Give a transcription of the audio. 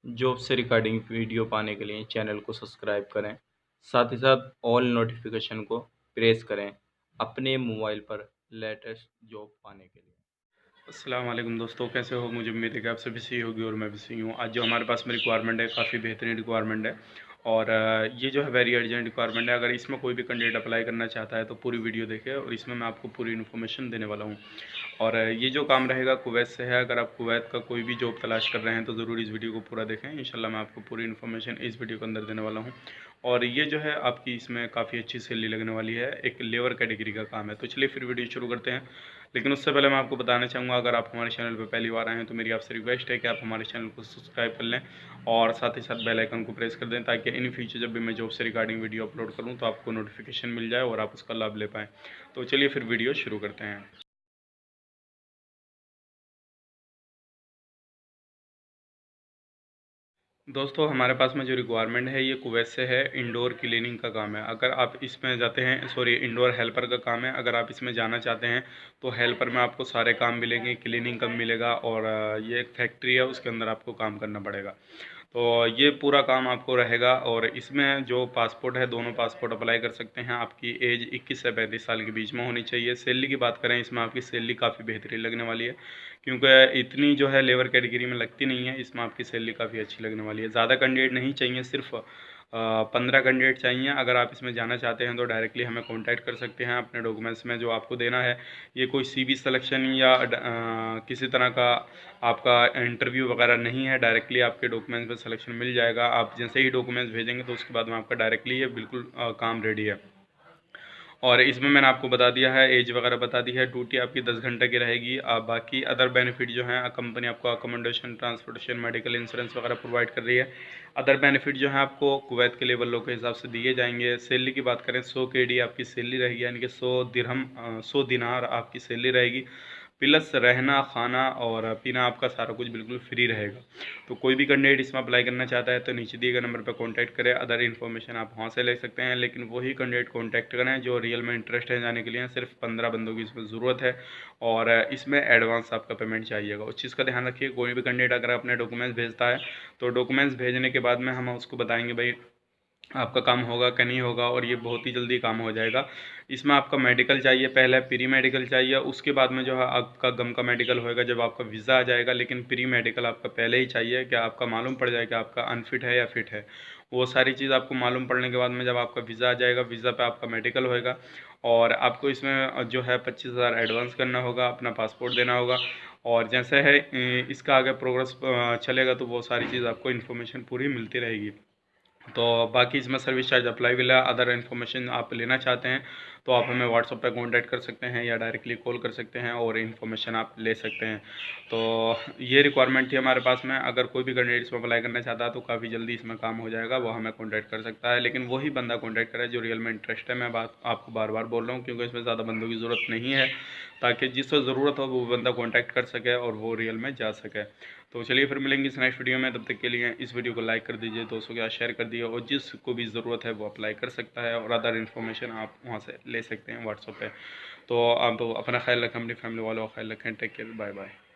Job से regarding video पाने के लिए चैनल को सब्सक्राइब करें। साथ ही साथ ऑल नोटिफिकेशन को प्रेस करें अपने मोबाइल पर लेटेस्ट जॉब पाने के लिए। अस्सलाम वालेकुम दोस्तों, कैसे हो? मुझे उम्मीद है कि आप सभी सही होगी और मैं भी सही हूँ। आज जो हमारे पास में रिक्वायरमेंट है काफ़ी बेहतरीन रिक्वायरमेंट है और ये जो है वेरी अर्जेंट रिक्वायरमेंट है। अगर इसमें कोई भी कैंडिडेट अप्लाई करना चाहता है तो पूरी वीडियो देखें और इसमें मैं आपको पूरी इन्फॉर्मेशन देने वाला हूँ। और ये जो काम रहेगा कुवैत से है। अगर आप कुवैत का कोई भी जॉब तलाश कर रहे हैं तो ज़रूर इस वीडियो को पूरा देखें। इंशाल्लाह मैं आपको पूरी इन्फॉर्मेशन इस वीडियो के अंदर देने वाला हूँ। और ये जो है आपकी इसमें काफ़ी अच्छी सैलरी लगने वाली है। एक लेबर कैटेगरी का काम है। तो चलिए फिर वीडियो शुरू करते हैं। लेकिन उससे पहले मैं आपको बताना चाहूँगा, अगर आप हमारे चैनल पर पहली बार आए हैं तो मेरी आपसे रिक्वेस्ट है कि आप हमारे चैनल को सब्सक्राइब कर लें और साथ ही साथ बेल आइकन को प्रेस कर दें, ताकि इन फ्यूचर जब भी मैं जॉब से रिगार्डिंग वीडियो अपलोड करूँ तो आपको नोटिफिकेशन मिल जाए और आप उसका लाभ ले पाएँ। तो चलिए फिर वीडियो शुरू करते हैं। दोस्तों, हमारे पास में जो रिक्वायरमेंट है ये कुवैत से है। इंडोर क्लीनिंग का काम है। अगर आप इसमें जाते हैं, सॉरी, इंडोर हेल्पर का काम है। अगर आप इसमें जाना चाहते हैं तो हेल्पर में आपको सारे काम मिलेंगे, क्लीनिंग का मिलेगा और ये एक फैक्ट्री है, उसके अंदर आपको काम करना पड़ेगा। तो ये पूरा काम आपको रहेगा। और इसमें जो पासपोर्ट है, दोनों पासपोर्ट अप्लाई कर सकते हैं। आपकी एज 21 से 35 साल के बीच में होनी चाहिए। सैलरी की बात करें, इसमें आपकी सैलरी काफ़ी बेहतरीन लगने वाली है, क्योंकि इतनी जो है लेबर कैटेगरी में लगती नहीं है। इसमें आपकी सैलरी काफ़ी अच्छी लगने वाली है। ज़्यादा कैंडिडेट नहीं चाहिए, सिर्फ 15 कैंडिडेट चाहिए। अगर आप इसमें जाना चाहते हैं तो डायरेक्टली हमें कांटेक्ट कर सकते हैं। अपने डॉक्यूमेंट्स में जो आपको देना है, ये कोई सीवी सिलेक्शन या किसी तरह का आपका इंटरव्यू वगैरह नहीं है। डायरेक्टली आपके डॉक्यूमेंट्स में सिलेक्शन मिल जाएगा। आप जैसे ही डॉक्यूमेंट्स भेजेंगे तो उसके बाद में आपका डायरेक्टली ये बिल्कुल काम रेडी है। और इसमें मैंने आपको बता दिया है, एज वगैरह बता दी है। ड्यूटी आपकी 10 घंटे की रहेगी। बाकी अदर बेनिफिट जो हैं, कंपनी आपको अकोमोडेशन, ट्रांसपोर्टेशन, मेडिकल इंश्योरेंस वगैरह प्रोवाइड कर रही है। अदर बेनिफिट जो हैं आपको कुवैत के लेबर लोग के हिसाब से दिए जाएंगे। सैलरी की बात करें, 100 KD आपकी सैलरी रहेगी, यानी कि 100 दिरहम, 100 दिनार आपकी सैलरी रहेगी। प्लस रहना, खाना और पीना आपका सारा कुछ बिल्कुल फ्री रहेगा। तो कोई भी कैंडिडेट इसमें अप्लाई करना चाहता है तो नीचे दिए गए नंबर पर कॉन्टैक्ट करें। अदर इन्फॉर्मेशन आप वहाँ से ले सकते हैं, लेकिन वही कैंडिडेट कॉन्टैक्ट करें जो रियल में इंटरेस्ट है जाने के लिए। सिर्फ 15 बंदों की इसमें ज़रूरत है और इसमें एडवांस आपका पेमेंट चाहिएगा। उस चीज़ का ध्यान रखिए। कोई भी कैंडिडेट अगर अपने डॉक्यूमेंट्स भेजता है तो डॉक्यूमेंट्स भेजने के बाद में हम उसको बताएंगे भाई आपका काम होगा कि नहीं होगा, और ये बहुत ही जल्दी काम हो जाएगा। इसमें आपका मेडिकल चाहिए, पहले प्री मेडिकल चाहिए, उसके बाद में जो है आपका गम का मेडिकल होएगा जब आपका वीज़ा आ जाएगा। लेकिन प्री मेडिकल आपका पहले ही चाहिए कि आपका मालूम पड़ जाए कि आपका अनफिट है या फिट है। वो सारी चीज़ आपको मालूम पड़ने के बाद में जब आपका वीज़ा आ जाएगा, वीज़ा पे आपका मेडिकल होएगा। और आपको इसमें जो है 25,000 एडवांस करना होगा, अपना पासपोर्ट देना होगा। और जैसे है इसका आगे प्रोग्रेस चलेगा तो वो सारी चीज़ आपको इन्फॉर्मेशन पूरी मिलती रहेगी। तो बाकी इसमें सर्विस चार्ज अप्लाई भी है। अदर इन्फॉर्मेशन आप लेना चाहते हैं तो आप हमें व्हाट्सएप पे कांटेक्ट कर सकते हैं या डायरेक्टली कॉल कर सकते हैं और इन्फॉर्मेशन आप ले सकते हैं। तो ये रिक्वायरमेंट थी हमारे पास में। अगर कोई भी कैंडिडेट इसमें अप्लाई करना चाहता है तो काफ़ी जल्दी इसमें काम हो जाएगा, वो हमें कॉन्टैक्ट कर सकता है। लेकिन वही बंदा कॉन्टैक्ट करे जो रियल में इंटरेस्ट है। मैं बात आपको बार बार बोल रहा हूँ, क्योंकि इसमें ज़्यादा बंदों की ज़रूरत नहीं है, ताकि जिसको ज़रूरत हो वो बंदा कॉन्टैक्ट कर सके और वो रियल में जा सके। तो चलिए फिर मिलेंगे इस नेक्स्ट वीडियो में। तब तक के लिए इस वीडियो को लाइक कर दीजिए, दोस्तों के साथ शेयर कर दिए, और जिसको भी ज़रूरत है वो अप्लाई कर सकता है। और अदर इन्फॉर्मेशन आप वहाँ से ले सकते हैं व्हाट्सएप पे। तो आप अपना ख्याल रखें, अपनी फैमिली वालों का ख्याल रखें। Take care, bye bye.